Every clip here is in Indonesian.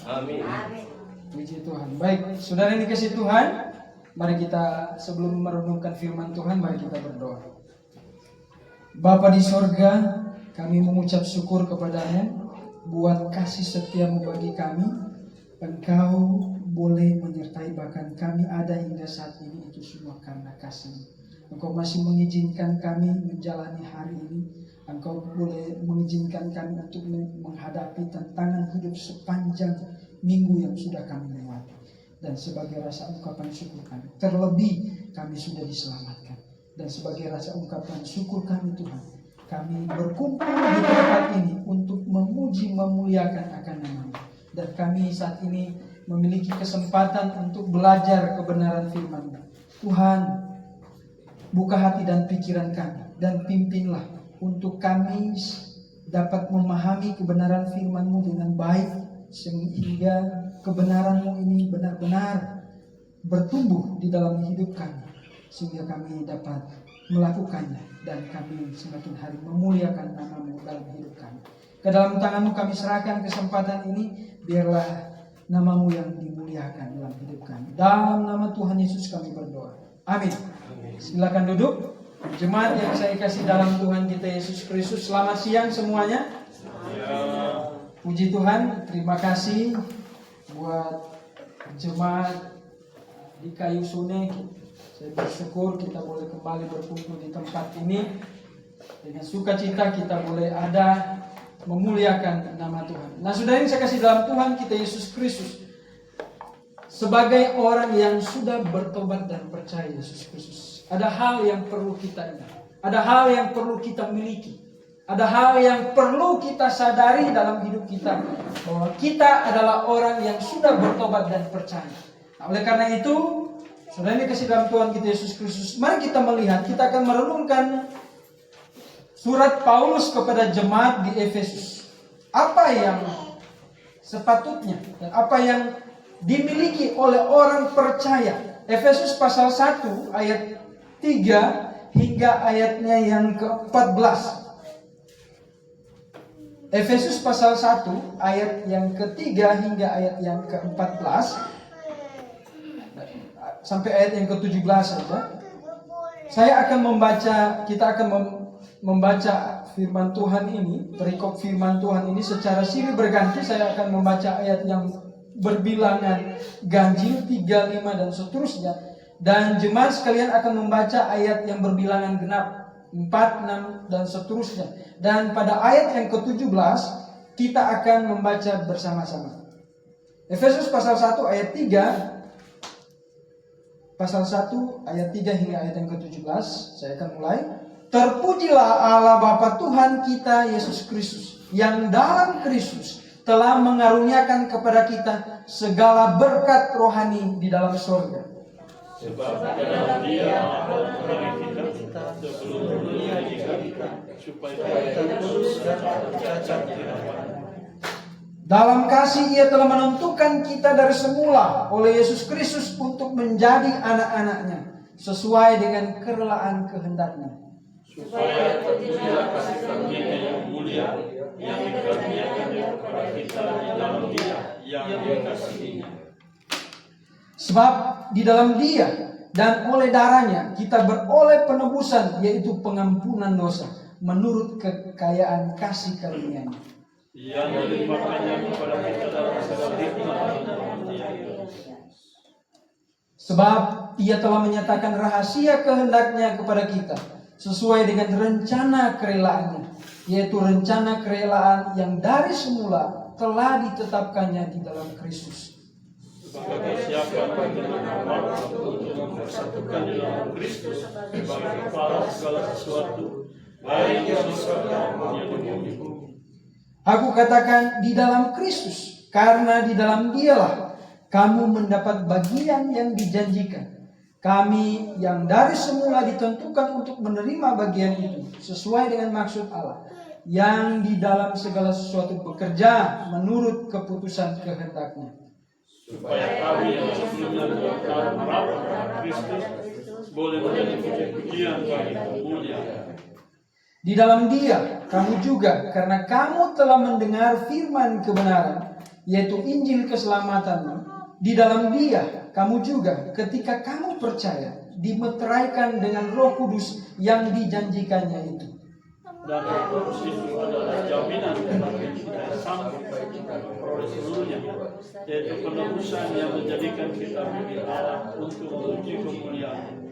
Amin. Puji Tuhan. Baik, saudara yang dikasihi Tuhan, mari kita sebelum merenungkan firman Tuhan, mari kita berdoa. Bapa di sorga, kami mengucap syukur kepadamu buat kasih setiamu bagi kami. Engkau boleh menyertai bahkan kami ada hingga saat ini, itu semua karena kasih. Engkau masih mengizinkan kami menjalani hari ini. Engkau boleh mengizinkan kami untuk menghadapi tantangan hidup sepanjang minggu yang sudah kami lewati. Dan sebagai rasa ungkapan syukur kami, terlebih kami sudah diselamatkan. Dan sebagai rasa ungkapan syukur kami Tuhan, kami berkumpul di tempat ini untuk memuji memuliakan akan nama-Mu. Dan kami saat ini memiliki kesempatan untuk belajar kebenaran firman-Mu. Tuhan, buka hati dan pikiran kami dan pimpinlah untuk kami dapat memahami kebenaran firman-Mu dengan baik, sehingga kebenaran-Mu ini benar-benar bertumbuh di dalam hidup kami, sehingga kami dapat melakukannya dan kami semakin hari memuliakan nama-Mu dalam hidup kami. Ke dalam tangan-Mu kami serahkan kesempatan ini, biarlah nama-Mu yang dimuliakan dalam hidup kami. Dalam nama Tuhan Yesus kami berdoa. Amin. Silakan duduk. Jemaat yang saya kasih dalam Tuhan kita Yesus Kristus, selamat siang semuanya. Puji Tuhan, terima kasih buat jemaat di Kayu Sune. Saya bersyukur kita boleh kembali berkumpul di tempat ini. Dengan sukacita kita boleh ada memuliakan nama Tuhan. Nah, saudara yang saya kasih dalam Tuhan kita Yesus Kristus, sebagai orang yang sudah bertobat dan percaya Yesus Kristus, ada hal yang perlu kita ingat, ada hal yang perlu kita miliki, ada hal yang perlu kita sadari dalam hidup kita, bahwa kita adalah orang yang sudah bertobat dan percaya. Nah, oleh karena itu, saudara yang dikasihi dalam Tuhan kita Yesus Kristus, mari kita melihat, kita akan merenungkan surat Paulus kepada jemaat di Efesus. Apa yang sepatutnya dan apa yang dimiliki oleh orang percaya. Efesus pasal 1 ayat 3 hingga ayatnya yang ke-14. Efesus pasal 1 ayat yang ketiga hingga ayat yang ke-14 sampai ayat yang ke-17 saja. Saya akan membaca, kita akan membaca firman Tuhan ini, perikop firman Tuhan ini secara silih berganti. Saya akan membaca ayat yang berbilangan ganjil 3, 5 dan seterusnya. Dan jemaat sekalian akan membaca ayat yang berbilangan genap 4, 6 dan seterusnya. Dan pada ayat yang ke-17 kita akan membaca bersama-sama. Efesus pasal 1 ayat 3, pasal 1 ayat 3 hingga ayat yang ke-17. Saya akan mulai. Terpujilah Allah Bapa Tuhan kita Yesus Kristus, yang dalam Kristus telah mengaruniakan kepada kita segala berkat rohani di dalam surga. Sebab dalam Dia Allah kita sebelum dunia dijadikan, supaya kita terus dapat cacat di hadapan-Nya. Dalam kasih Ia telah menentukan kita dari semula oleh Yesus Kristus untuk menjadi anak-anak-Nya, sesuai dengan kerelaan kehendak-Nya. Supaya terpujilah kasih karunia yang mulia yang dikaruniakannya kepada kita di dalam Dia yang dikasihinya. Sebab di dalam Dia dan oleh darahnya kita beroleh penebusan, yaitu pengampunan dosa, menurut kekayaan kasih karunia-Nya. Yang dilimpahkannya kepada kita dalam segala hikmat dan pengertian. Sebab Ia telah menyatakan rahasia kehendak-Nya kepada kita, sesuai dengan rencana kerelaan-Nya, yaitu rencana kerelaan yang dari semula telah ditetapkannya di dalam Kristus. Sebagai siapa dengan Allah untuk mempersatukan di dalam Kristus sebagai kepala segala sesuatu, baik yang di surga maupun yang di bumi. Aku katakan di dalam Kristus, karena di dalam Dialah kamu mendapat bagian yang dijanjikan. Kami yang dari semula ditentukan untuk menerima bagian itu sesuai dengan maksud Allah, yang di dalam segala sesuatu bekerja menurut keputusan kehendak-Nya. Supaya kami yang sebelumnya berkata merapat kepada Kristus boleh menjadi puji-pujian bagi kemuliaan. Di dalam Dia kamu juga, karena kamu telah mendengar firman kebenaran yaitu Injil keselamatan. Di dalam Dia, kamu juga ketika kamu percaya, dimeteraikan dengan Roh Kudus yang dijanjikannya itu. Dan Roh Kudus itu adalah jaminan bagi kita sanggup memperoleh seluruhnya, yaitu penebusan yang menjadikan kita milik Allah untuk menuju kemuliaan.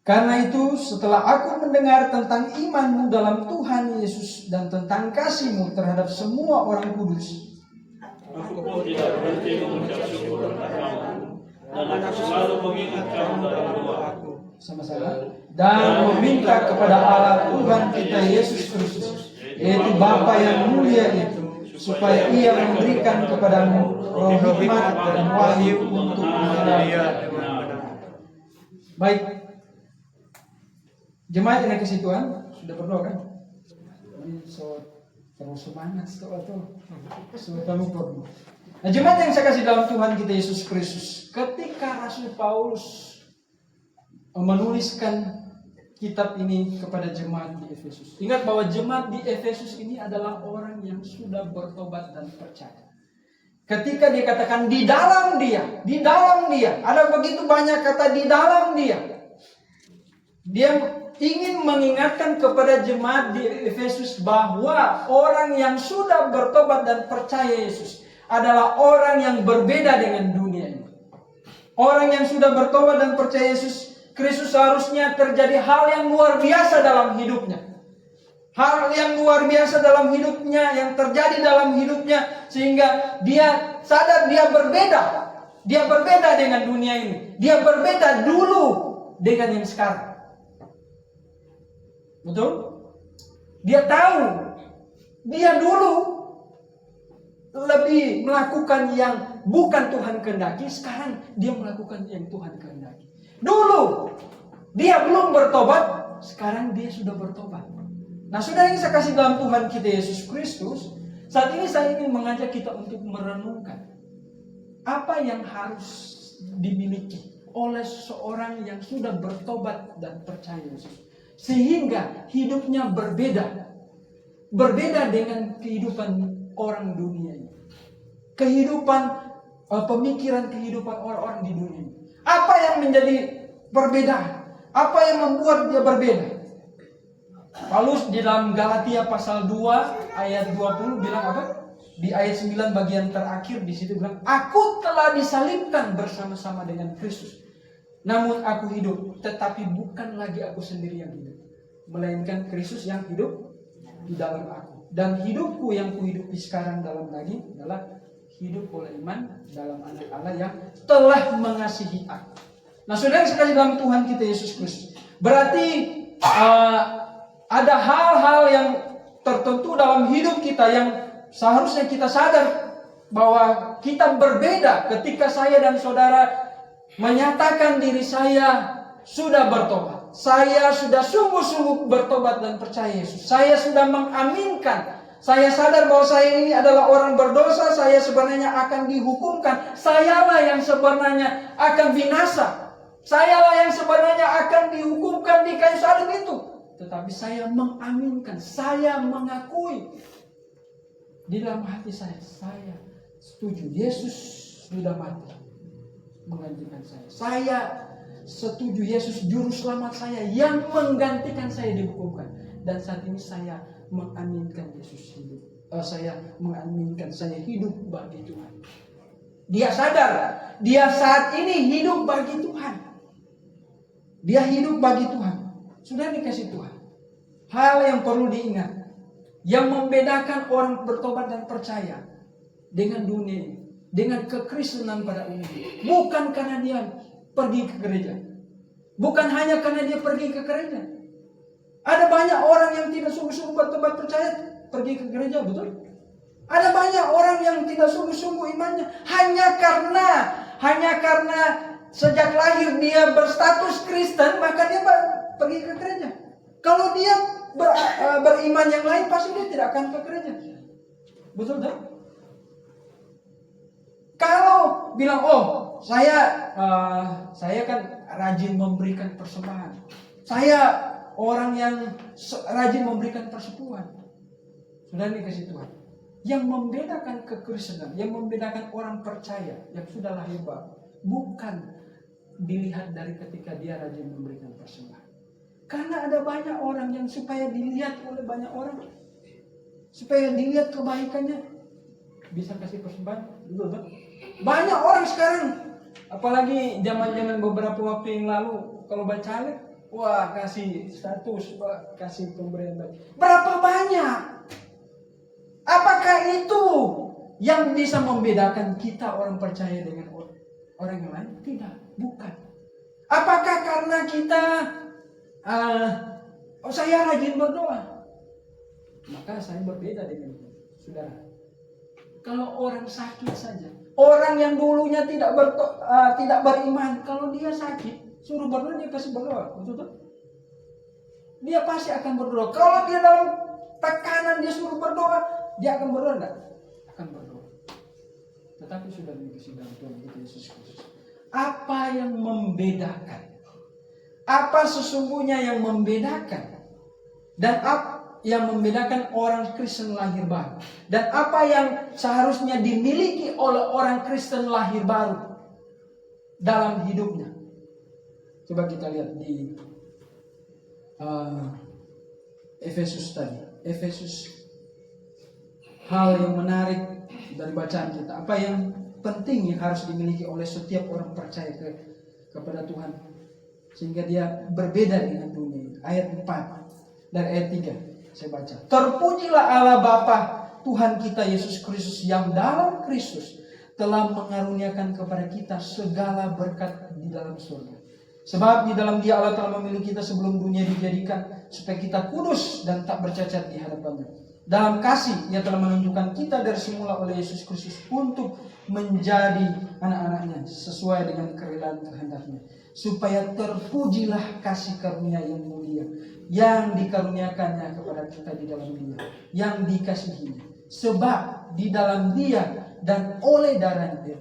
Karena itu, setelah aku mendengar tentang imanmu dalam Tuhan Yesus dan tentang kasihmu terhadap semua orang kudus, aku pun tidak berhenti mengucap syukur kepada kamu, dan aku selalu mengingat kamu dalam doaku. Sama-sama. Dan meminta kepada Allah Tuhan kita Yesus Kristus, yaitu Bapa yang mulia itu, supaya Ia memberikan kepadamu roh hikmat dan wahyu untuk mengenal. Baik, jemaat yang kasih Tuhan sudah berdoa kan? Ini terus semangat setelah itu. Kamu berdoa. Nah, jemaat yang saya kasih dalam Tuhan kita Yesus Kristus, ketika Rasul Paulus menuliskan kitab ini kepada jemaat di Efesus. Ingat bahwa jemaat di Efesus ini adalah orang yang sudah bertobat dan percaya. Ketika dia katakan di dalam dia, ada begitu banyak kata di dalam dia. Dia ingin mengingatkan kepada jemaat di Efesus bahwa orang yang sudah bertobat dan percaya Yesus adalah orang yang berbeda dengan dunia ini. Orang yang sudah bertobat dan percaya Yesus Kristus seharusnya terjadi hal yang luar biasa dalam hidupnya. Hal yang luar biasa dalam hidupnya, yang terjadi dalam hidupnya, sehingga dia sadar dia berbeda. Dia berbeda dengan dunia ini. Dia berbeda dulu dengan yang sekarang. Betul? Dia tahu, dia dulu lebih melakukan yang bukan Tuhan kehendaki, sekarang dia melakukan yang Tuhan kehendaki. Dulu dia belum bertobat, sekarang dia sudah bertobat. Nah, saudara yang saya kasih dalam Tuhan kita Yesus Kristus, saat ini saya ingin mengajak kita untuk merenungkan apa yang harus dimiliki oleh seorang yang sudah bertobat dan percaya Yesus, sehingga hidupnya berbeda dengan kehidupan orang dunia ini, pemikiran kehidupan orang-orang di dunia ini. Apa yang menjadi perbedaan? Apa yang membuat dia berbeda? Paulus di dalam Galatia pasal 2 ayat 20 bilang apa? Di ayat 9 bagian terakhir di situ bilang, aku telah disalibkan bersama-sama dengan Kristus. Namun aku hidup, tetapi bukan lagi aku sendiri yang hidup, melainkan Kristus yang hidup di dalam aku. Dan hidupku yang kuhidupi sekarang dalam daging adalah hidup oleh iman dalam anak Allah yang telah mengasihi aku. Nah, saudara sekali dalam Tuhan kita Yesus Kristus, berarti ada hal-hal yang tertentu dalam hidup kita yang seharusnya kita sadar bahwa kita berbeda ketika saya dan saudara menyatakan diri saya sudah bertobat. Saya sudah sungguh-sungguh bertobat dan percaya Yesus. Saya sudah mengaminkan. Saya sadar bahwa saya ini adalah orang berdosa. Saya sebenarnya akan dihukumkan. Sayalah yang sebenarnya akan binasa. Sayalah yang sebenarnya akan dihukumkan di kayu salib itu. Tetapi saya mengaminkan. Saya mengakui. Di dalam hati saya setuju. Yesus sudah mati menggantikan saya. Saya setuju Yesus juru selamat saya yang menggantikan saya dihukumkan. Dan saat ini saya mengaminkan Yesus hidup. Saya mengaminkan saya hidup bagi Tuhan. Dia sadar, dia saat ini hidup bagi Tuhan. Dia hidup bagi Tuhan. Sudah dikasih Tuhan. Hal yang perlu diingat, yang membedakan orang bertobat dan percaya dengan dunia, dengan kekristenan pada umumnya, bukan karena dia pergi ke gereja. Bukan hanya karena dia pergi ke gereja. Ada banyak orang yang tidak sungguh-sungguh bertobat percaya pergi ke gereja, betul? Ada banyak orang yang tidak sungguh-sungguh imannya hanya karena sejak lahir dia berstatus Kristen, maka dia pergi ke gereja. Kalau dia beriman yang lain, pasti dia tidak akan ke gereja. Betul tak? Kalau bilang, saya kan rajin memberikan persembahan. Saya orang yang rajin memberikan persepuluhan. Sudah dikasih Tuhan. Yang membedakan kekristenan, yang membedakan orang percaya yang sudah lahir baru, bukan dilihat dari ketika dia rajin memberikan persembahan. Karena ada banyak orang yang supaya dilihat oleh banyak orang, supaya dilihat kebaikannya, bisa kasih persembahan. Banyak orang sekarang, apalagi zaman-zaman beberapa waktu yang lalu, kalau bacalek, wah kasih status, wah, kasih pemberian baik. Berapa banyak? Apakah itu yang bisa membedakan kita orang percaya dengan orang yang lain? Tidak, bukan. Apakah karena kita saya rajin berdoa, maka saya berbeda dengan saudara? Kalau orang sakit saja, orang yang dulunya tidak beriman, kalau dia sakit, suruh berdoa, dia pasti berdoa, betul? Dia pasti akan berdoa. Kalau dia dalam tekanan, dia suruh berdoa, dia akan berdoa enggak? Akan berdoa. Tetapi sudah dikasih dalam Tuhan kita Yesus Kristus. Apa yang membedakan? Apa sesungguhnya yang membedakan? Dan apa yang membedakan orang Kristen lahir baru? Dan apa yang seharusnya dimiliki oleh orang Kristen lahir baru dalam hidupnya? Coba kita lihat di Efesus tadi. Efesus. Hal yang menarik dari bacaan kita. Apa yang penting yang harus dimiliki oleh setiap orang percaya kepada Tuhan, sehingga dia berbeda dengan dunia. Ayat 4 dari ayat 3 saya baca. Terpujilah Allah Bapa Tuhan kita Yesus Kristus, yang dalam Kristus telah mengaruniakan kepada kita segala berkat di dalam surga. Sebab di dalam Dia Allah telah memilih kita sebelum dunia dijadikan, supaya kita kudus dan tak bercacat di hadapan-Nya. Dalam kasih Ia telah menunjukkan kita dari semula oleh Yesus Kristus untuk menjadi anak-anaknya sesuai dengan kerelaan kehendak-Nya, supaya terpujilah kasih karunia yang mulia yang dikaruniakannya kepada kita di dalam Dia, yang dikasihinya. Sebab di dalam Dia dan oleh darahnya,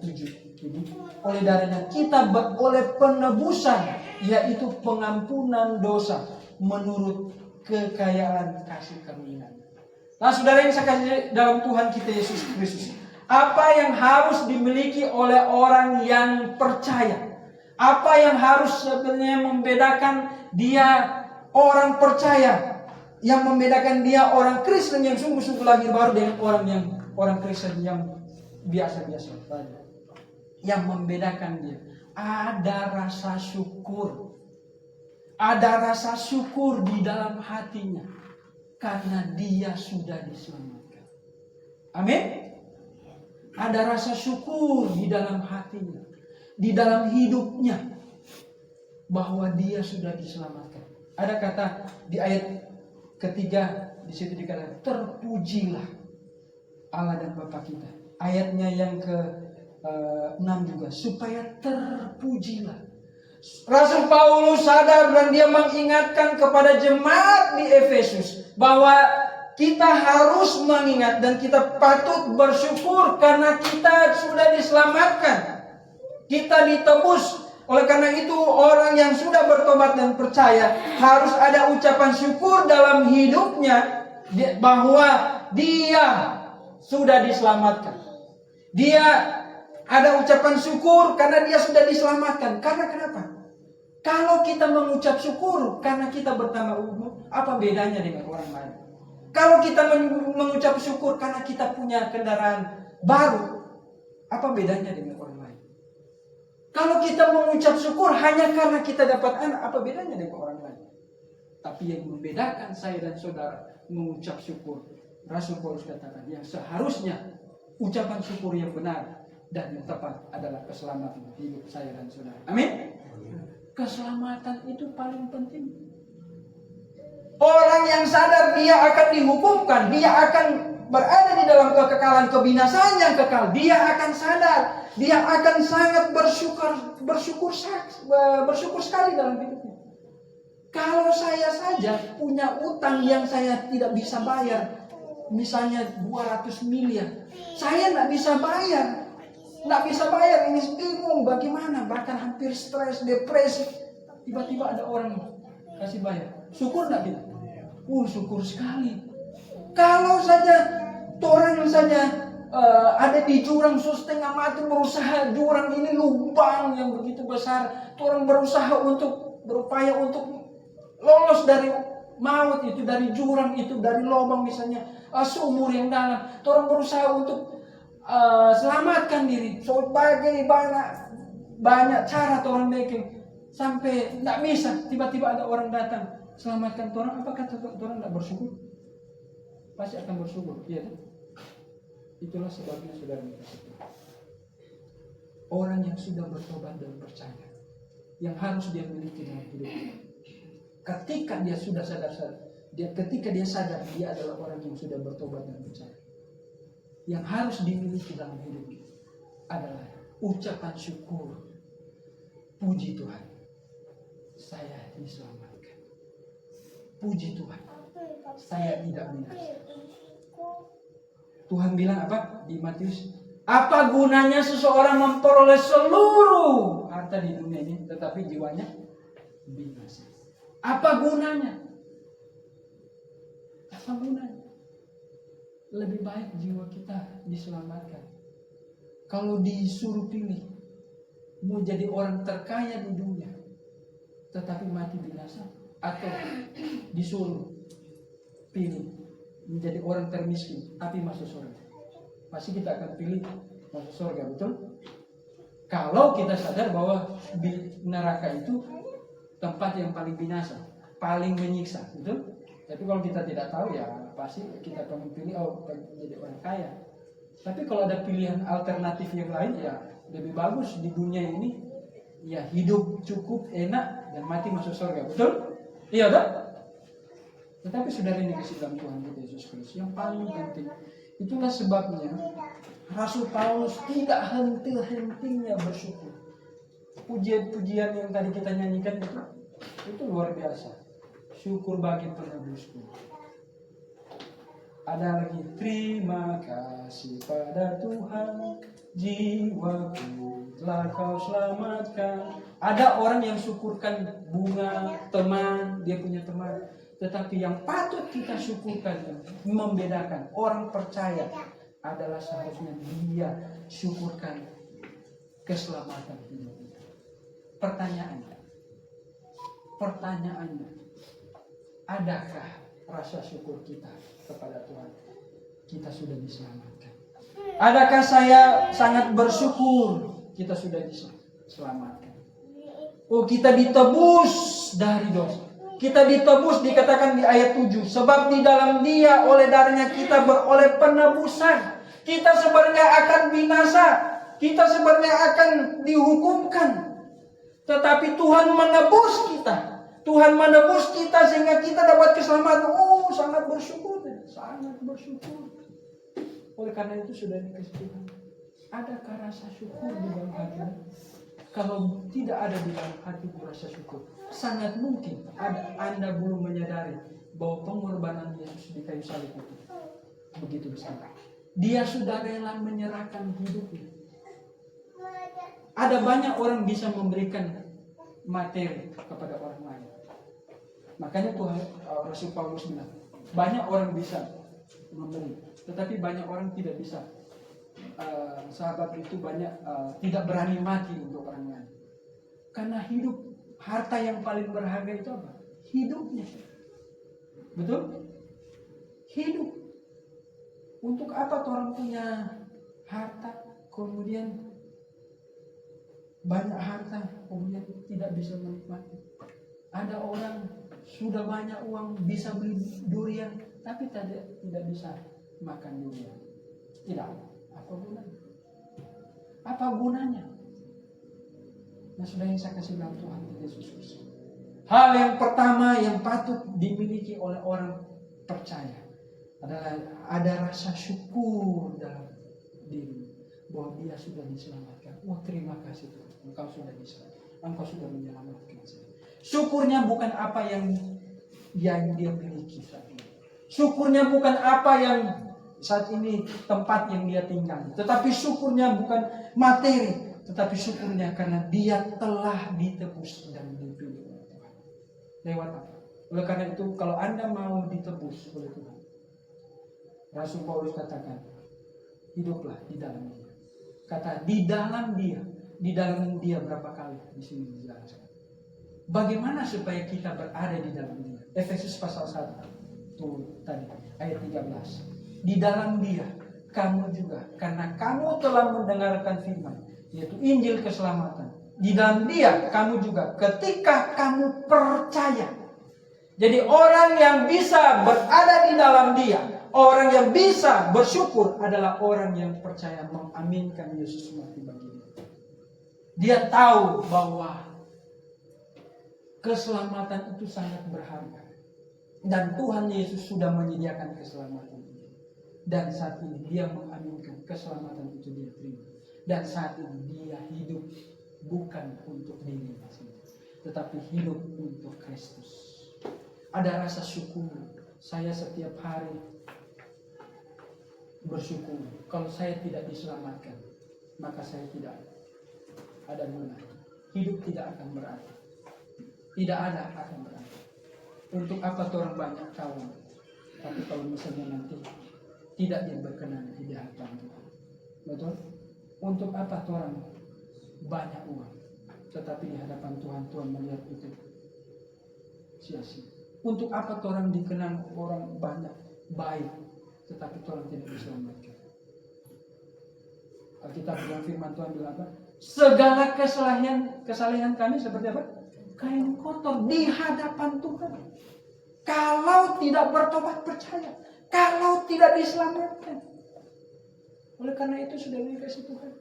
oleh darahnya kita beroleh penebusan, yaitu pengampunan dosa menurut kekayaan kasih karunia. Nah, saudara yang saya kasih dalam Tuhan kita Yesus Kristus, apa yang harus dimiliki oleh orang yang percaya? Apa yang harus sebenarnya membedakan dia orang percaya, yang membedakan dia orang Kristen yang sungguh-sungguh lahir baru dengan orang Kristen yang biasa-biasa saja? Yang membedakan dia, ada rasa syukur. Ada rasa syukur di dalam hatinya, karena dia sudah diselamatkan. Amin. Ada rasa syukur di dalam hatinya, di dalam hidupnya, bahwa dia sudah diselamatkan. Ada kata di ayat ketiga, di situ dikatakan terpujilah Allah dan Bapa kita. Ayatnya yang ke-6 juga, supaya terpujilah. Rasul Paulus sadar dan dia mengingatkan kepada jemaat di Efesus bahwa kita harus mengingat dan kita patut bersyukur karena kita sudah diselamatkan. Kita ditebus. Oleh karena itu orang yang sudah bertobat dan percaya harus ada ucapan syukur dalam hidupnya bahwa dia sudah diselamatkan. Dia ada ucapan syukur karena dia sudah diselamatkan. Karena kenapa? Kalau kita mengucap syukur karena kita bertambah umur, apa bedanya dengan orang lain? Kalau kita mengucap syukur karena kita punya kendaraan baru, apa bedanya dengan orang lain? Kalau kita mengucap syukur hanya karena kita dapat anak, apa bedanya dengan orang lain? Tapi yang membedakan saya dan saudara mengucap syukur, Rasul Paulus katakan yang seharusnya ucapan syukur yang benar dan yang tepat adalah keselamatan hidup saya dan saudara. Amin. Keselamatan itu paling penting. Orang yang sadar dia akan dihukumkan, dia akan berada di dalam kekekalan kebinasaan yang kekal, dia akan sadar, dia akan sangat bersyukur sekali dalam hidupnya. Kalau saya saja punya utang yang saya tidak bisa bayar, misalnya 200 miliar, saya tidak bisa bayar. Nggak bisa bayar, ini bingung bagaimana, bahkan hampir stres, depresi. Tiba-tiba ada orang kasih bayar. Syukur nggak kita? Syukur sekali. Kalau saja Orang saja ada di jurang setengah mati, berusaha jurang ini lubang yang begitu besar. Orang berusaha berupaya untuk lolos dari maut itu, dari jurang itu, dari lubang misalnya sumur yang dalam. Orang berusaha untuk selamatkan diri. Sebagai banyak cara orang bikin sampai tidak bisa. Tiba-tiba ada orang datang selamatkan orang. Apakah orang tidak bersyukur? Pasti akan bersyukur, iya kan? Itulah sebabnya saudara dikasih. Orang yang sudah bertobat dan percaya, yang harus dia miliki dalam hidupnya. Ketika dia sudah ketika dia sadar dia adalah orang yang sudah bertobat dan percaya, yang harus dimiliki dalam hidupnya adalah ucapan syukur. Puji Tuhan, saya diselamatkan. Puji Tuhan, saya tidak binasa. Tuhan bilang apa di Matius? Apa gunanya seseorang memperoleh seluruh harta di dunia ini tetapi jiwanya binasa? Apa gunanya? Apa gunanya? Lebih baik jiwa kita diselamatkan. Kalau disuruh pilih, mau jadi orang terkaya di dunia tetapi mati binasa, atau disuruh pilih menjadi orang termiskin tapi masuk surga, pasti kita akan pilih masuk surga, betul? Kalau kita sadar bahwa di neraka itu tempat yang paling binasa, paling menyiksa, betul? Tapi kalau kita tidak tahu ya pasti kita akan memilih menjadi orang kaya. Tapi kalau ada pilihan alternatif yang lain ya lebih bagus di dunia ini ya hidup cukup enak dan mati masuk surga, betul? Iya tak? Tetapi saudara ini kasih dalam Tuhan kita Yesus Kristus yang paling penting. Itulah sebabnya Rasul Paulus tidak henti-hentinya bersyukur. Pujian-pujian yang tadi kita nyanyikan itu luar biasa. Syukur bagi penebusku. Ada lagi, terima kasih pada Tuhan, jiwaku telah kau selamatkan. Ada orang yang syukurkan bunga, teman, dia punya teman. Tetapi yang patut kita syukurkan, membedakan orang percaya adalah seharusnya dia syukurkan keselamatan hidupnya. Pertanyaannya, adakah rasa syukur kita kepada Tuhan? Kita sudah diselamatkan. Adakah saya sangat bersyukur kita sudah diselamatkan? Oh, kita ditebus dari dosa. Kita ditebus dikatakan di ayat 7. Sebab di dalam Dia oleh darahnya kita beroleh penebusan. Kita sebenarnya akan binasa. Kita sebenarnya akan dihukumkan. Tetapi Tuhan menebus kita. Tuhan menebus kita sehingga kita dapat keselamatan. Oh, sangat bersyukur. Sangat bersyukur. Oleh karena itu sudah dikasih Tuhan. Adakah rasa syukur di dalam hatimu? Kalau tidak ada di dalam hati rasa syukur, sangat mungkin Anda belum menyadari bahwa pengorbanan Yesus di kayu salib itu begitu besar. Dia sudah rela menyerahkan hidupnya. Ada banyak orang bisa memberikan materi kepada orang lain. Makanya Tuhan Rasul Paulus bilang, banyak orang bisa memberi, tetapi banyak orang tidak bisa. Sahabat itu banyak tidak berani mati untuk orang lain. Karena hidup, harta yang paling berharga itu apa? Hidupnya. Betul? Hidup. Untuk apa orang punya harta, kemudian banyak harta, kemudian tidak bisa menikmati? Ada orang sudah banyak uang bisa beli durian, tapi tidak bisa makan durian. Tidak. Apa gunanya? Apa gunanya? Nah, sudah yang saya kasih dalam Tuhan Yesus Kristus. Hal yang pertama yang patut dimiliki oleh orang percaya adalah ada rasa syukur dalam diri bahwa dia sudah diselamatkan. Oh, terima kasih Tuhan, Engkau sudah diselamatkan. Engkau sudah menyelamatkan saya. Syukurnya bukan apa yang dia miliki saat ini. Syukurnya bukan apa yang saat ini tempat yang dia tinggal, tetapi syukurnya bukan materi, tetapi syukurnya karena dia telah ditebus dan dipilih oleh Tuhan. Lewat apa? Oleh karena itu, kalau Anda mau ditebus oleh Tuhan, Rasul Paulus katakan, hiduplah di dalam dia. Kata di dalam dia berapa kali di sini dijelaskan. Bagaimana supaya kita berada di dalam dia? Efesus pasal 1 tuh tadi ayat 13. Di dalam dia kamu juga, karena kamu telah mendengarkan firman, yaitu Injil keselamatan. Di dalam dia kamu juga ketika kamu percaya. Jadi orang yang bisa berada di dalam dia, orang yang bisa bersyukur adalah orang yang percaya mengaminkan Yesus mati bagi dia. Dia tahu bahwa keselamatan itu sangat berharga. Dan Tuhan Yesus sudah menyediakan keselamatan itu. Dan saat ini dia mengaminkan keselamatan itu dia terima. Dan saat ini dia hidup bukan untuk dirinya sendiri, tetapi hidup untuk Kristus. Ada rasa syukur. Saya setiap hari bersyukur. Kalau saya tidak diselamatkan, maka saya tidak ada guna. Hidup tidak akan berarti. Tidak ada akan berarti. Untuk apa orang banyak kawan, tapi kalau misalnya nanti tidak dia berkenan di hadapan Tuhan. Betul? Untuk apa orang banyak uang, tetapi di hadapan Tuhan, Tuhan melihat itu sia-sia. Untuk apa orang dikenal orang banyak baik, tetapi orang tidak diselamatkan. Alkitab bilang, firman Tuhan bilang apa? Segala kesalahan kami seperti apa? Kain kotor di hadapan Tuhan. Kalau tidak bertobat percaya, kalau tidak diselamatkan. Oleh karena itu sudah dikasih Tuhan.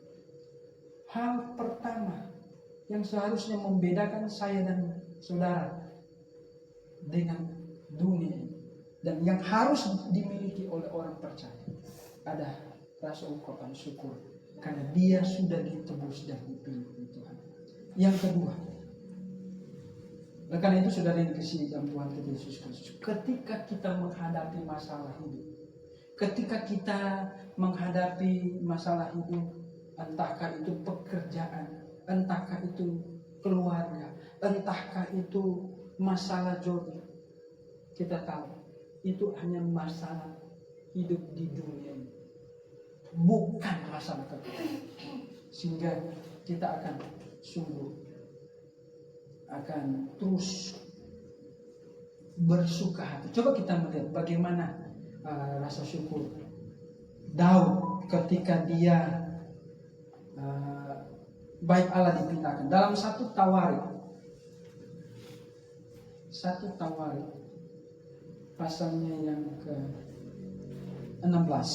Hal pertama yang seharusnya membedakan saya dan saudara dengan dunia ini, dan yang harus dimiliki oleh orang percaya, ada rasa ungkapan syukur karena dia sudah ditebus dan dipilih Tuhan. Yang kedua, oleh karena itu saudara yang dikasihi dalam Tuhan kita Yesus Kristus, ketika kita menghadapi masalah hidup, ketika kita menghadapi masalah hidup, entahkah itu pekerjaan, entahkah itu keluarga, entahkah itu masalah jodoh, kita tahu itu hanya masalah hidup di dunia ini, bukan masalah kekal. Sehingga kita akan terus bersuka hati. Coba kita melihat bagaimana rasa syukur Daud ketika dia bait Allah dipindahkan. Dalam 1 Tawarik pasalnya yang ke-16.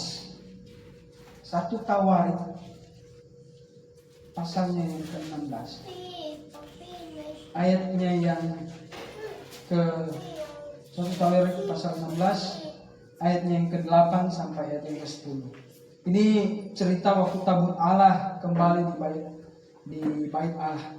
1 Tawarik pasalnya yang ke-16. Ayatnya yang ke 1 Tawarik pasal 16 ayatnya yang ke-8 sampai ayat yang ke-10. Ini cerita waktu tabut Allah kembali di bait Allah.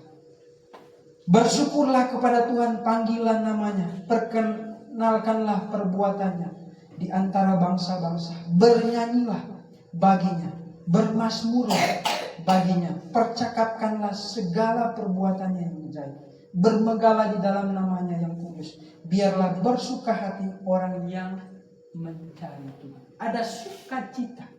Bersyukurlah kepada Tuhan, panggilan namanya, perkenalkanlah perbuatannya di antara bangsa-bangsa, bernyanyilah baginya, bermazmurlah baginya, percakapkanlah segala perbuatannya yang ajaib, bermegahlah di dalam namanya yang kudus, biarlah bersuka hati orang yang mencari Tuhan. Ada sukacita.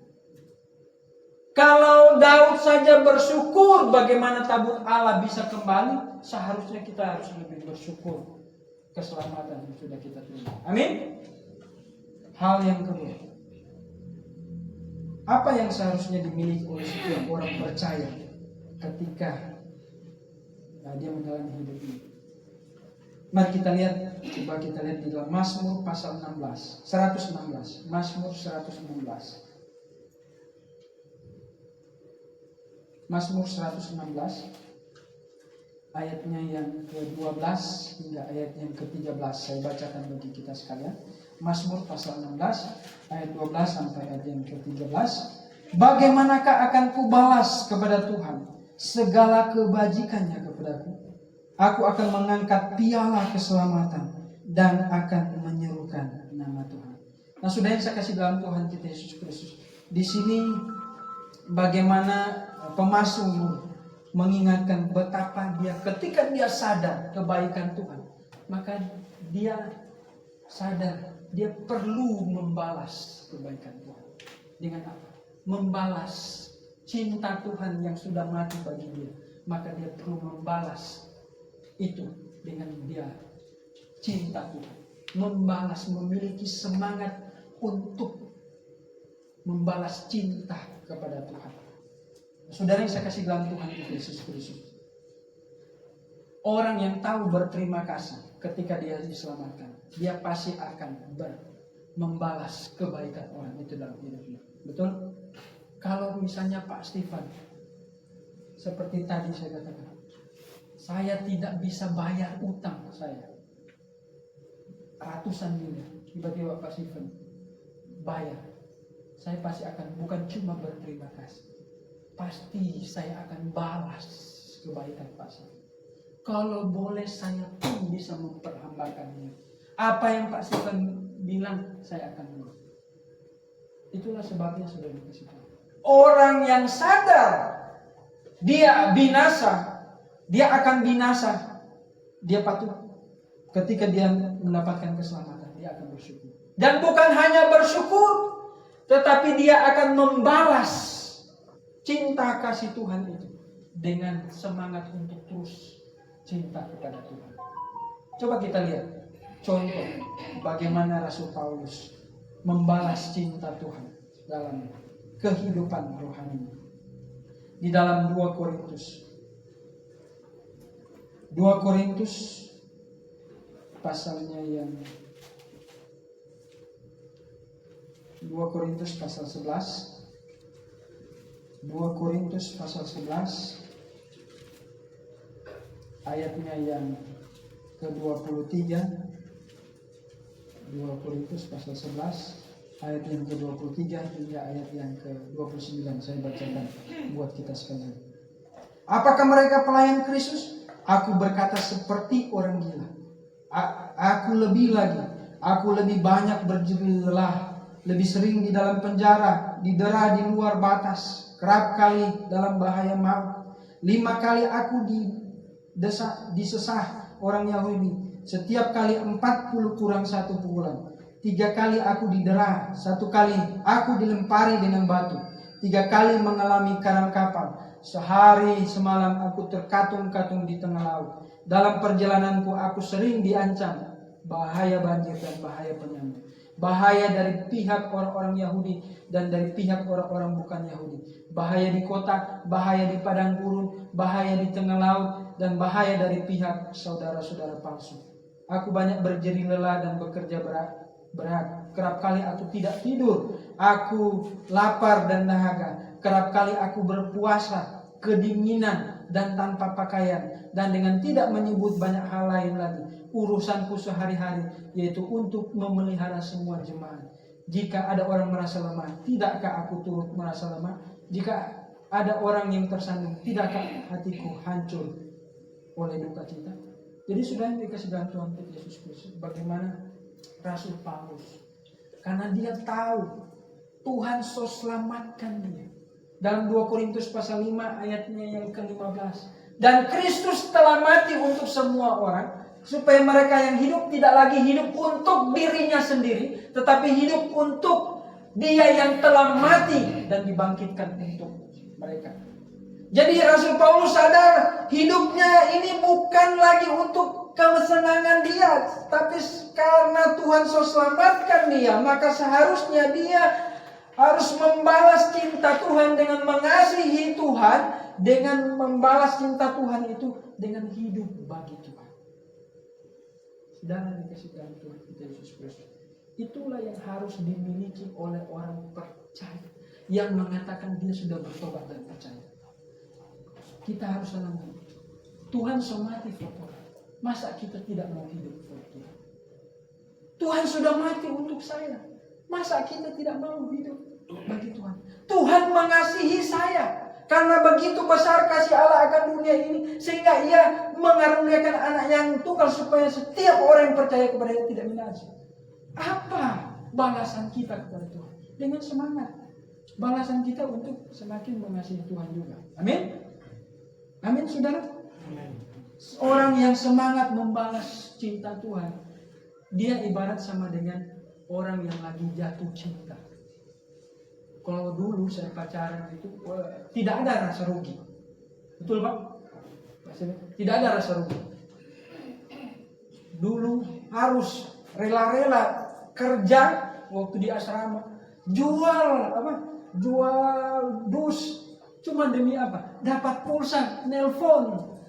Kalau Daud saja bersyukur bagaimana tabut Allah bisa kembali, seharusnya kita harus lebih bersyukur keselamatan yang sudah kita terima. Amin. Hal yang kedua, apa yang seharusnya dimiliki oleh setiap orang percaya ketika dia menjalani hidup ini? Mari kita lihat, coba kita lihat di dalam Mazmur pasal 116. Mazmur 116. Mazmur 116 ayatnya yang ke-12 hingga ayat yang ke-13. Saya bacakan bagi kita sekalian. Mazmur pasal 16 ayat 12 sampai ayat yang ke-13. Bagaimanakah akan kubalas kepada Tuhan segala kebajikannya kepadaku? Aku akan mengangkat piala keselamatan dan akan menyerukan nama Tuhan. Nah, saudara yang saya kasih dalam Tuhan kita Yesus Kristus, di sini bagaimana pemazmur mengingatkan betapa dia ketika dia sadar kebaikan Tuhan, maka dia sadar dia perlu membalas kebaikan Tuhan. Dengan apa? Membalas cinta Tuhan yang sudah mati bagi dia. Maka dia perlu membalas itu dengan dia cinta Tuhan. Membalas, memiliki semangat untuk membalas cinta kepada Tuhan. Saudara yang saya kasih dalam Tuhan Yesus Kristus, orang yang tahu berterima kasih ketika dia diselamatkan, dia pasti akan membalas kebaikan orang itu dalam hidupnya. Betul? Kalau misalnya Pak Stefan, seperti tadi saya katakan, saya tidak bisa bayar utang saya ratusan miliar, tiba-tiba Pak Stefan bayar, saya pasti akan bukan cuma berterima kasih, pasti saya akan balas kebaikan Pak Stefan. Kalau boleh saya pun bisa memperhambakannya. Apa yang Pak Stefan bilang, saya akan buat. Itulah sebabnya sudah dikasih tahu. Orang yang sadar dia binasa, dia akan binasa, dia patut ketika dia mendapatkan keselamatan, dia akan bersyukur. Dan bukan hanya bersyukur, tetapi dia akan membalas cinta kasih Tuhan itu dengan semangat untuk terus cinta kepada Tuhan. Coba kita lihat contoh bagaimana Rasul Paulus membalas cinta Tuhan dalam kehidupan rohani. Di dalam 2 Korintus pasalnya yang 2 Korintus pasal 11. 2 Korintus pasal 11 ayatnya yang ke-23. 2 Korintus pasal 11 ayat yang ke-23 hingga ayat yang ke-29. Saya bacakan buat kita sekalian. Apakah mereka pelayan Kristus? Aku berkata seperti orang gila. Aku lebih lagi, aku lebih banyak berjerih lelah, lebih sering di dalam penjara, didera di luar batas, kerap kali dalam bahaya maut. 5 kali aku disesah orang Yahudi, setiap kali 40 kurang 1 pukulan. 3 kali aku didera, 1 kali aku dilempari dengan batu, 3 kali mengalami karam kapal. Sehari semalam aku terkatung-katung di tengah laut. Dalam perjalananku aku sering diancam bahaya banjir dan bahaya penyakit. Bahaya dari pihak orang-orang Yahudi dan dari pihak orang-orang bukan Yahudi. Bahaya di kota, bahaya di padang gurun, bahaya di tengah laut, dan bahaya dari pihak saudara-saudara palsu. Aku banyak berjerih lelah dan bekerja berat. Kerap kali aku tidak tidur. Aku lapar dan dahaga. Kerap kali aku berpuasa, kedinginan dan tanpa pakaian, dan dengan tidak menyebut banyak hal lain lagi. Urusanku sehari-hari yaitu untuk memelihara semua jemaat. Jika ada orang merasa lemah, tidakkah aku turut merasa lemah? Jika ada orang yang tersandung, tidakkah hatiku hancur oleh duka cita? Jadi sudah dikasih dalam Tuhan Yesus Kristus bagaimana Rasul Paulus, karena dia tahu Tuhan so selamatkan dia. Dalam 2 Korintus pasal 5 ayatnya yang ke-15. Dan Kristus telah mati untuk semua orang, supaya mereka yang hidup tidak lagi hidup untuk dirinya sendiri, tetapi hidup untuk Dia yang telah mati dan dibangkitkan untuk mereka. Jadi Rasul Paulus sadar hidupnya ini bukan lagi untuk kesenangan dia, tapi karena Tuhan so selamatkan dia, maka seharusnya dia harus membalas cinta Tuhan dengan mengasihi Tuhan, dengan membalas cinta Tuhan itu dengan hidup bagi Tuhan. Saudara dikasih dalam Tuhan kita Yesus Kristus. Itulah yang harus dimiliki oleh orang percaya yang mengatakan dia sudah bertobat dan percaya. Kita harus senang. Tuhan so mati for Tuhan. Masa kita tidak mau hidup for Tuhan? Tuhan sudah mati untuk saya. Masa kita tidak mau hidup bagi Tuhan? Tuhan mengasihi saya. Karena begitu besar kasih Allah akan dunia ini, sehingga Ia mengaruniakan anak yang tunggal supaya setiap orang yang percaya kepada Dia tidak binasa. Apa balasan kita kepada Tuhan? Dengan semangat. Balasan kita untuk semakin mengasihi Tuhan juga. Amin. Amin, saudara. Orang yang semangat membalas cinta Tuhan, dia ibarat sama dengan orang yang lagi jatuh cinta. Kalau dulu saya pacaran itu tidak ada rasa rugi. Betul Pak? Tidak ada rasa rugi. Dulu harus rela-rela kerja waktu di asrama, jual dus cuma demi apa? Dapat pulsa, nelpon,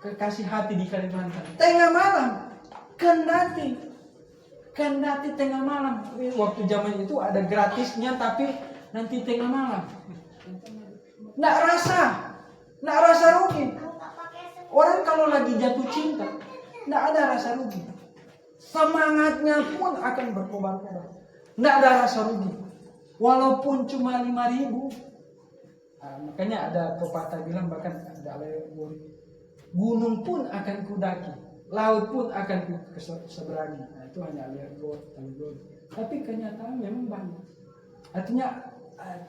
kekasih hati di Kalimantan. Tengah malam, kendati tengah malam. Waktu zaman itu ada gratisnya, tapi nanti tengah malam. Nggak rasa rugi. Orang kalau lagi jatuh cinta, nggak ada rasa rugi. Semangatnya pun akan berkobar-kobar. Nggak ada rasa rugi. Walaupun cuma 5.000. Makanya ada pepatah bilang, bahkan ada gunung pun akan kudaki, laut pun akan kuseberangi. Itu hanya lihat God. Tapi kenyataan memang banyak. Artinya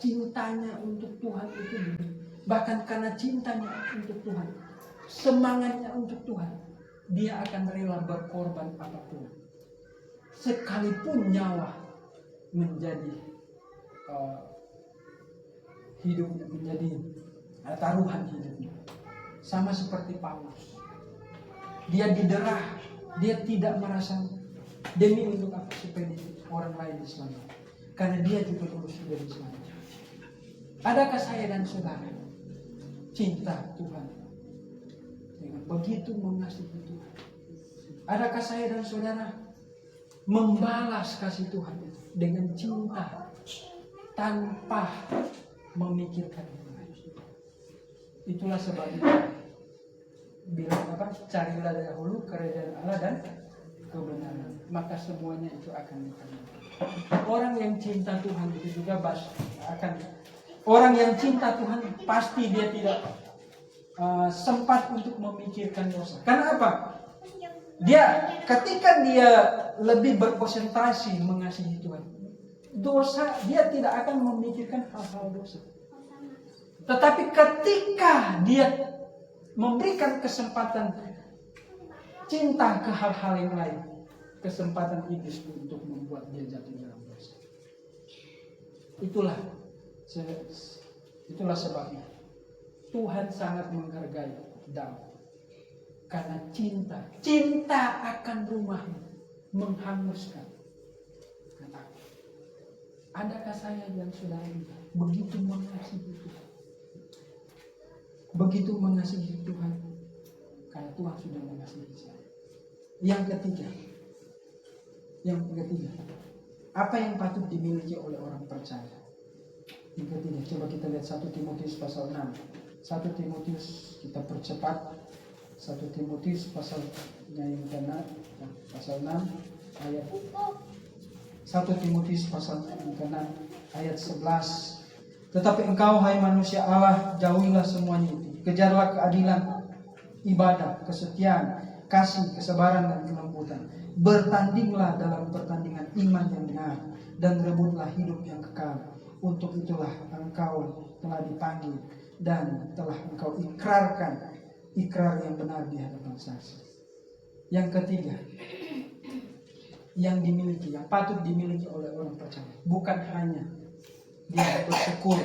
cintanya untuk Tuhan itu, bahkan karena cintanya untuk Tuhan, semangatnya untuk Tuhan, dia akan rela berkorban apapun, sekalipun nyawa menjadi hidupnya, menjadi taruhan hidupnya. Sama seperti Paulus, dia didera, dia tidak merasa demi untuk apa, supaya orang lain diselamatkan, karena dia juga dulu sudah diselamatkan. Adakah saya dan saudara cinta Tuhan dengan begitu mengasihi Tuhan? Adakah saya dan saudara membalas kasih Tuhan dengan cinta tanpa memikirkan yang lain? Itulah sebabnya bilang apa? Carilah dahulu kerajaan Allah dan kebenaran, maka semuanya itu akan ditambahkan. Orang yang cinta Tuhan itu juga orang yang cinta Tuhan pasti dia tidak sempat untuk memikirkan dosa. Karena apa? Ketika dia lebih berkonsentrasi mengasihi Tuhan, dosa dia tidak akan memikirkan hal-hal dosa. Tetapi ketika dia memberikan kesempatan cinta ke hal-hal yang lain, kesempatan iblis untuk membuat dia jatuh dalam dosa. Itulah sebabnya Tuhan sangat menghargai Daud. Karena cinta akan rumahmu menghanguskan. Adakah saya dan saudara begitu mengasihi Tuhan? Begitu mengasihi Tuhan, karena Tuhan sudah mengasihi saya. Yang ketiga, apa yang patut dimiliki oleh orang percaya? Yang ketiga, coba kita lihat 1 Timotius pasal 6. 1 Timotius, kita percepat. 1 Timotius pasalnya yang ke-6, pasal 6 ayat 1 Timotius pasal yang ke-6 ayat 11. Tetapi engkau, hai manusia Allah, jauhilah semuanya itu. Kejarlah keadilan, ibadah, kesetiaan, kasih, kesabaran, dan kelembutan. Bertandinglah dalam pertandingan iman yang benar, dan rebutlah hidup yang kekal. Untuk itulah engkau telah dipanggil, dan telah engkau ikrarkan ikrar yang benar di hadapan saksi. Yang ketiga, yang patut dimiliki oleh orang percaya, bukan hanya dia bersyukur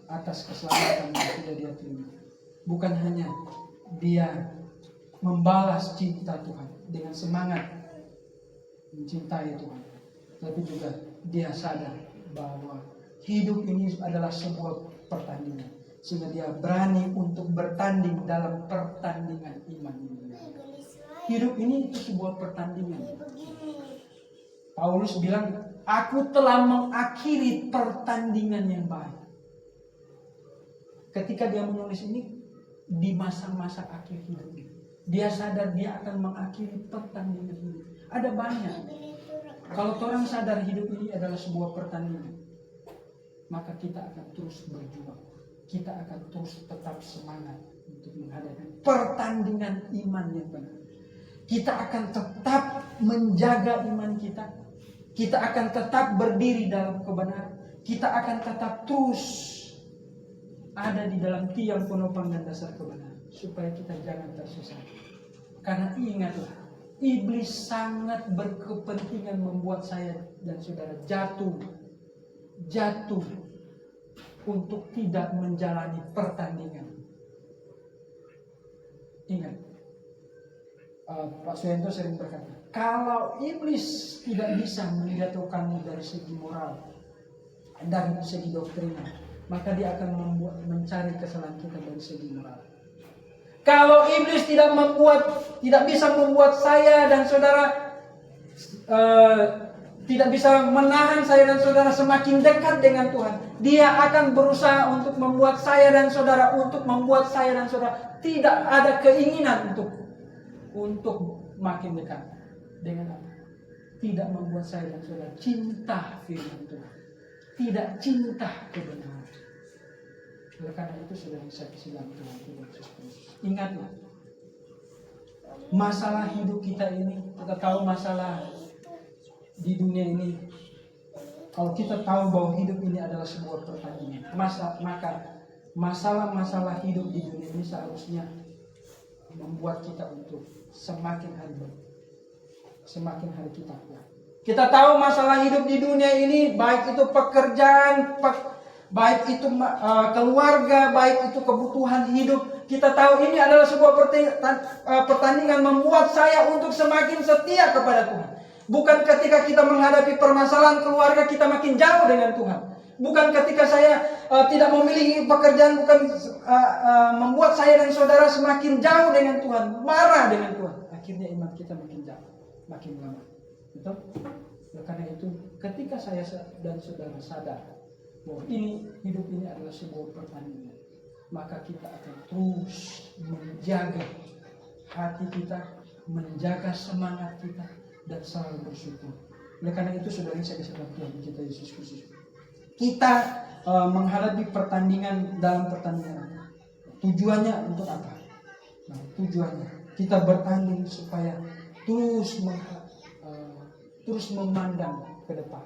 atas keselamatan yang sudah dia terima, bukan hanya dia membalas cinta Tuhan dengan semangat mencintai Tuhan, tapi juga dia sadar bahwa hidup ini adalah sebuah pertandingan, sehingga dia berani untuk bertanding dalam pertandingan iman ini. Hidup ini itu sebuah pertandingan. Paulus bilang, aku telah mengakhiri pertandingan yang baik. Ketika dia menulis ini di masa-masa akhir hidupnya, dia sadar dia akan mengakhiri pertandingan hidup. Ada banyak. Kalau orang sadar hidup ini adalah sebuah pertandingan, maka kita akan terus berjuang. Kita akan terus tetap semangat untuk menghadapi pertandingan iman yang benar. Kita akan tetap menjaga iman kita. Kita akan tetap berdiri dalam kebenaran. Kita akan tetap terus ada di dalam tiang penopang dan dasar kebenaran, supaya kita jangan tersesat. Karena iblis sangat berkepentingan membuat saya dan saudara jatuh untuk tidak menjalani pertandingan. Ingat, Pak Suyanto sering berkata, kalau iblis tidak bisa menjatuhkanmu dari segi moral, dari segi doktrin, maka dia akan mencari kesalahan kita dari segi moral. Kalau iblis tidak bisa membuat saya dan saudara tidak bisa menahan saya dan saudara semakin dekat dengan Tuhan, dia akan berusaha untuk membuat saya dan saudara tidak ada keinginan untuk makin dekat dengan Allah. Tidak membuat saya dan saudara cinta firman Tuhan, tidak cinta kebenaran. Oleh karena itu sudah saya silam Tuhan Yesus Kristus. Ingatlah, masalah hidup kita ini, kita tahu masalah di dunia ini. Kalau kita tahu bahwa hidup ini adalah sebuah pertandingan, maka masalah-masalah hidup di dunia ini seharusnya membuat kita untuk semakin hari kita kuat. Kita tahu masalah hidup di dunia ini, baik itu pekerjaan, baik itu keluarga, baik itu kebutuhan hidup. Kita tahu ini adalah sebuah pertandingan membuat saya untuk semakin setia kepada Tuhan. Bukan ketika kita menghadapi permasalahan keluarga kita makin jauh dengan Tuhan. Bukan ketika saya tidak memiliki pekerjaan, bukan membuat saya dan saudara semakin jauh dengan Tuhan, marah dengan Tuhan. Akhirnya iman kita makin jauh, makin lama. Betul? Karena itu ketika saya dan saudara sadar bahwa hidup ini adalah sebuah pertandingan, maka kita akan terus menjaga hati kita, menjaga semangat kita, dan selalu bersyukur. Oleh karena itu saudara, saya kesadaran Tuhan kita Yesus Kristus, kita menghadapi pertandingan dalam pertandingan. Tujuannya untuk apa? Nah, tujuannya kita bertanding supaya terus memandang ke depan.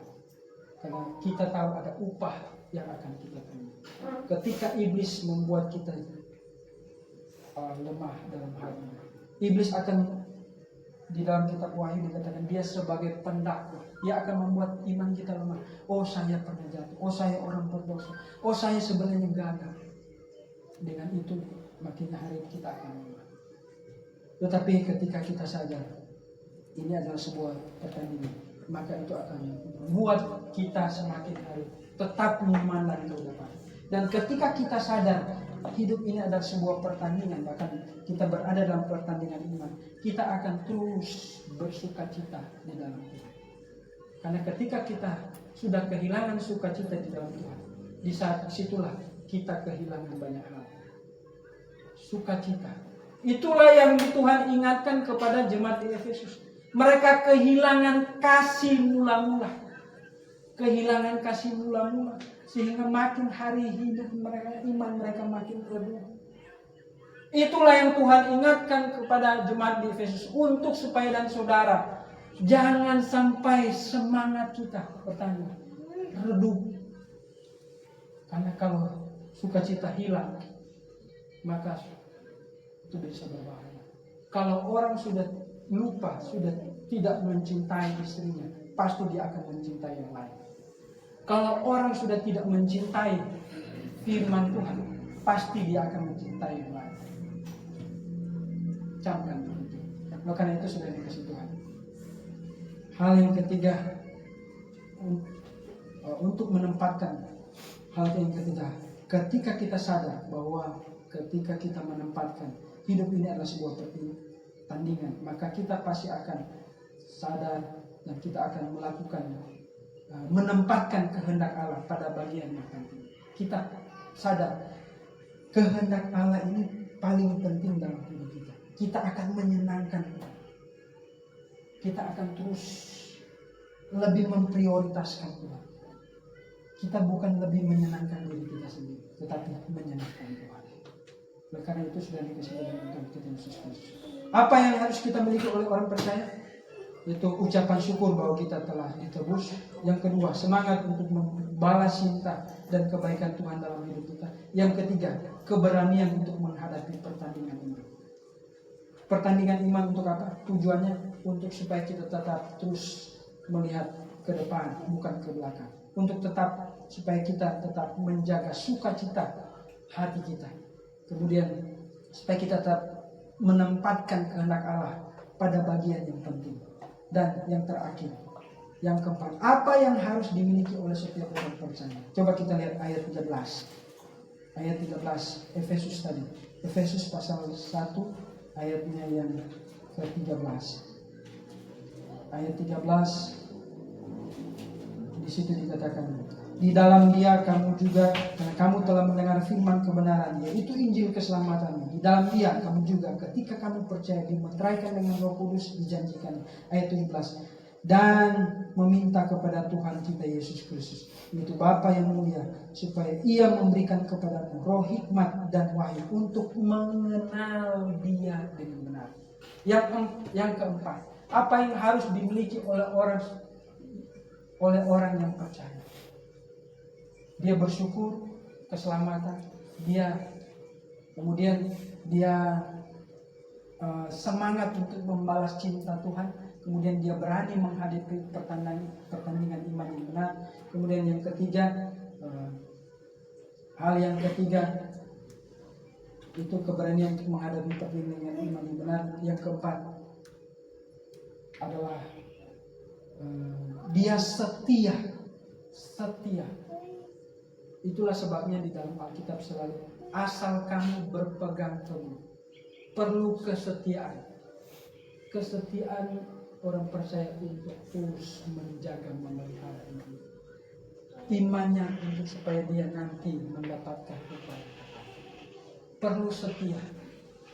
Karena kita tahu ada upah yang akan kita terima. Ketika iblis membuat kita lemah dalam hal ini, iblis akan, di dalam kitab Wahyu dikatakan dia sebagai pendakwah, dia akan membuat iman kita lemah. Oh, saya pernah jatuh, oh saya orang berdosa, oh saya sebenarnya gagal. Dengan itu makin hari kita akan lemah. Tetapi ketika kita sadar ini adalah sebuah pertandingan, maka itu akan membuat kita semakin hari tetap memandang ke depan. Dan ketika kita sadar hidup ini adalah sebuah pertandingan, bahkan kita berada dalam pertandingan iman, kita akan terus bersukacita di dalam Tuhan. Karena ketika kita sudah kehilangan sukacita di dalam Tuhan, di saat situlah kita kehilangan banyak hal. Sukacita. Itulah yang Tuhan ingatkan kepada jemaat di Efesus. Mereka kehilangan kasih mula-mula. Kehilangan kasih mula-mula. Sehingga makin hari hidup mereka, iman mereka makin redup. Itulah yang Tuhan ingatkan kepada jemaat di Efesus. Untuk supaya dan saudara, jangan sampai semangat kita bertanya redup. Karena kalau sukacita hilang, maka itu bisa berbahaya. Kalau orang sudah lupa, sudah tidak mencintai istrinya, pasti dia akan mencintai yang lain. Kalau orang sudah tidak mencintai firman Tuhan, pasti dia akan mencintai yang lain. Camkan begitu. Karena itu sudah dikasih Tuhan. Hal yang ketiga, untuk menempatkan hal yang ketiga, ketika kita sadar bahwa ketika kita menempatkan hidup ini adalah sebuah pertandingan, maka kita pasti akan sadar dan kita akan melakukan menempatkan kehendak Allah pada bagian yang penting. Kita sadar kehendak Allah ini paling penting dalam hidup kita. Kita akan menyenangkan Tuhan. Kita akan terus lebih memprioritaskan Tuhan. Kita bukan lebih menyenangkan diri kita sendiri, tetapi menyenangkan Tuhan. Oleh karena itu sudah dikasih dengan kita Yesus Kristus. Apa yang harus kita miliki oleh orang percaya? Itu ucapan syukur bahwa kita telah ditebus. Yang kedua, semangat untuk membalas cinta dan kebaikan Tuhan dalam hidup kita. Yang ketiga, keberanian untuk menghadapi pertandingan ini. Pertandingan iman untuk apa? Tujuannya untuk supaya kita tetap terus melihat ke depan, bukan ke belakang. Untuk tetap supaya kita tetap menjaga sukacita hati kita. Kemudian supaya kita tetap menempatkan kehendak Allah pada bagian yang penting. Dan yang terakhir, yang keempat, apa yang harus dimiliki oleh setiap orang percaya? Coba kita lihat ayat 13. Ayat 13 Efesus tadi. Efesus pasal 1 ayatnya yang ke-13. Ayat 13 di situ dikatakan, di dalam Dia kamu juga, karena kamu telah mendengar firman kebenaran, yaitu Injil keselamatan. Di dalam Dia kamu juga, ketika kamu percaya, dimeteraikan dengan Roh Kudus, dijanjikan. Ayat 17, dan meminta kepada Tuhan kita Yesus Kristus, yaitu Bapa yang mulia, supaya Ia memberikan kepadamu roh hikmat dan wahyu untuk mengenal Dia dengan benar. Yang keempat, apa yang harus dimiliki oleh orang yang percaya? Dia bersyukur keselamatan, kemudian dia semangat untuk membalas cinta Tuhan, kemudian dia berani menghadapi pertandingan iman yang benar. Kemudian yang ketiga, hal yang ketiga itu keberanian untuk menghadapi pertandingan iman yang benar. Yang keempat adalah dia setia. Itulah sebabnya di dalam Alkitab selalu, asal kamu berpegang teguh, perlu kesetiaan. Kesetiaan orang percaya untuk terus menjaga, memelihara imannya untuk supaya dia nanti mendapatkan upaya. Perlu setia.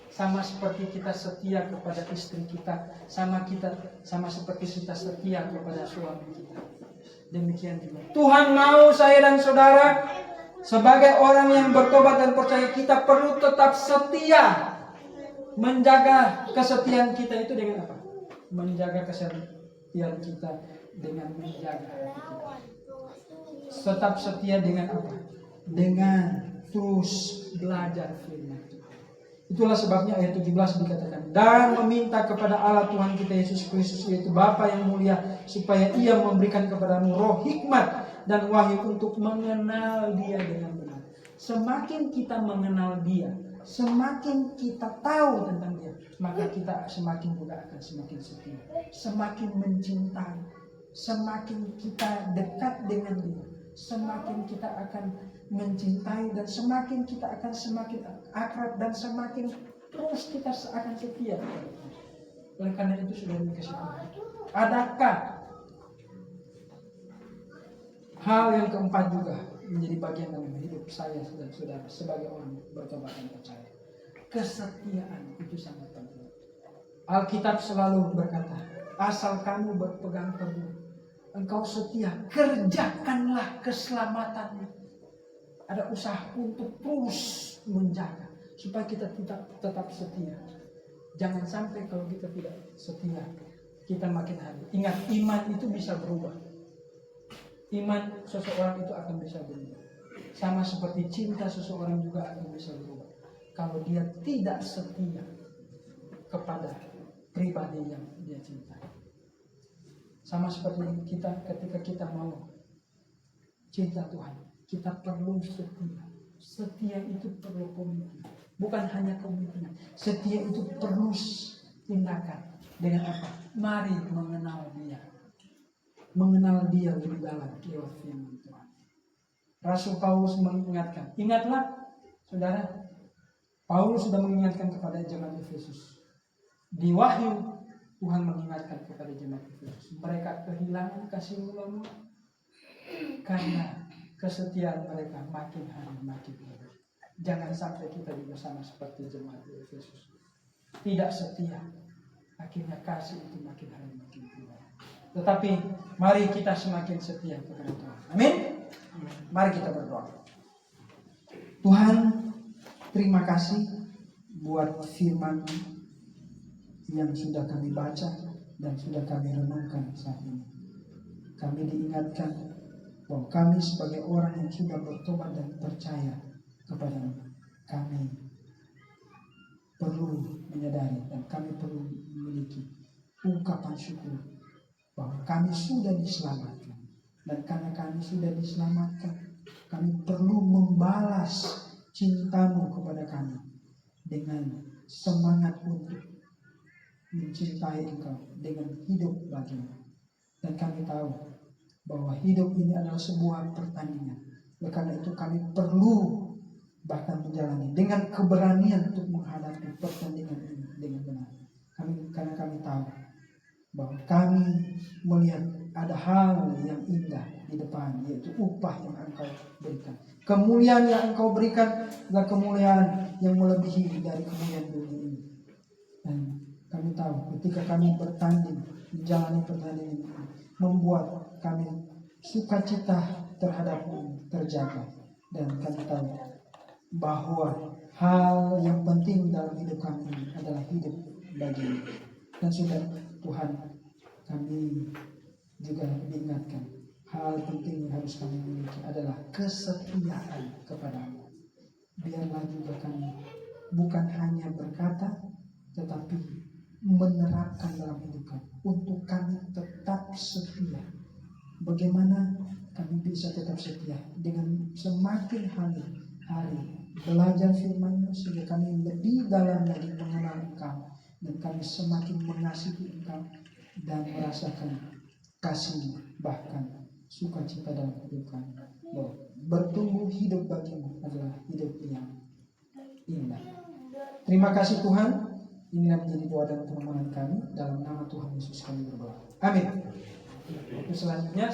Sama seperti kita setia kepada istri kita, sama seperti kita setia kepada suami kita. Demikian juga Tuhan mau saya dan saudara sebagai orang yang bertobat dan percaya, kita perlu tetap setia. Menjaga kesetiaan kita itu dengan apa? Menjaga kesetiaan kita dengan menjaga hati kita. Tetap setia dengan apa? Dengan terus belajar firman Tuhan. Itulah sebabnya ayat 17 dikatakan, dan meminta kepada Allah Tuhan kita Yesus Kristus, yaitu Bapa yang mulia, supaya Ia memberikan kepadamu roh hikmat dan wahyu untuk mengenal Dia dengan benar. Semakin kita mengenal Dia, semakin kita tahu tentang Dia, maka kita semakin juga akan semakin setia, semakin mencintai. Semakin kita dekat dengan Dia, semakin kita akan mencintai, dan semakin kita akan semakin akrab, dan semakin terus kita akan setia. Oleh karena itu, sudah dikasih Tuhan, adakah hal yang keempat juga menjadi bagian dalam hidup saya dan saudara sebagai orang bertobat dan percaya? Kesetiaan itu sangat penting. Alkitab selalu berkata, asal kamu berpegang teguh, engkau setia, kerjakanlah keselamatanmu. Ada usaha untuk terus menjaga supaya kita tetap setia. Jangan sampai kalau kita tidak setia, kita makin hari. Ingat, iman itu bisa berubah. Iman seseorang itu akan bisa berubah. Sama seperti cinta seseorang juga akan bisa berubah kalau dia tidak setia kepada pribadi yang dia cintai. Sama seperti kita, ketika kita mau cinta Tuhan, kita perlu setia. Setia itu perlu komitmen, bukan hanya komitmen. Setia itu perlu tindakan. Dengan apa? Mari mengenal Dia. Mengenal Dia lebih dalam lewat firman Tuhan. Rasul Paulus mengingatkan, ingatlah saudara, Paulus sudah mengingatkan kepada jemaat Efesus. Di Wahyu, Tuhan mengingatkan kepada jemaat Efesus, mereka kehilangan kasih mula-mula karena kesetiaan mereka makin hari makin hari. Jangan sampai kita juga sama seperti jemaat Efesus, tidak setia, akhirnya kasih itu makin hari makin keluar. Tetapi mari kita semakin setia kepada Tuhan. Amin. Mari kita berdoa. Tuhan, terima kasih buat firman yang sudah kami baca dan sudah kami renungkan saat ini. Kami diingatkan bahwa kami sebagai orang yang sudah bertobat dan percaya kepada-Mu, kami perlu menyadari dan kami perlu memiliki ungkapan syukur bahwa kami sudah diselamatkan. Dan karena kami sudah diselamatkan, kami perlu membalas cintamu kepada kami dengan semangat untuk mencintai Engkau dengan hidup bagimu. Dan kami tahu bahwa hidup ini adalah sebuah pertandingan. Oleh karena itu kami perlu bahkan menjalani dengan keberanian untuk menghadapi pertandingan ini dengan benar. Karena kami tahu bahwa kami melihat ada hal yang indah di depan, yaitu upah yang Engkau berikan. Kemuliaan yang Engkau berikan adalah kemuliaan yang melebihi dari kemuliaan dunia ini. Dan kami tahu ketika kami bertanding, menjalani pertandingan ini, membuat kami sukacita terhadapmu terjaga. Dan kami tahu bahwa hal yang penting dalam hidup kami adalah hidup bagimu. Dan sudah Tuhan, kami juga diingatkan hal penting yang harus kami miliki adalah kesetiaan kepadamu. Biarlah juga kami bukan hanya berkata, tetapi menerapkan dalam hidup kami untuk kami tetap setia. Bagaimana kami bisa tetap setia? Dengan semakin hari belajar firman-Mu sehingga kami lebih dalam lagi mengenal Engkau, dan kami semakin mengasihi Engkau dan merasakan kasih bahkan sukacita dalam hidup kami. Bertumbuh hidup bagimu adalah hidup yang indah. Terima kasih Tuhan. Inilah menjadi doa dan permohonan kami dalam nama Tuhan Yesus kami berdoa. Amin. Selanjutnya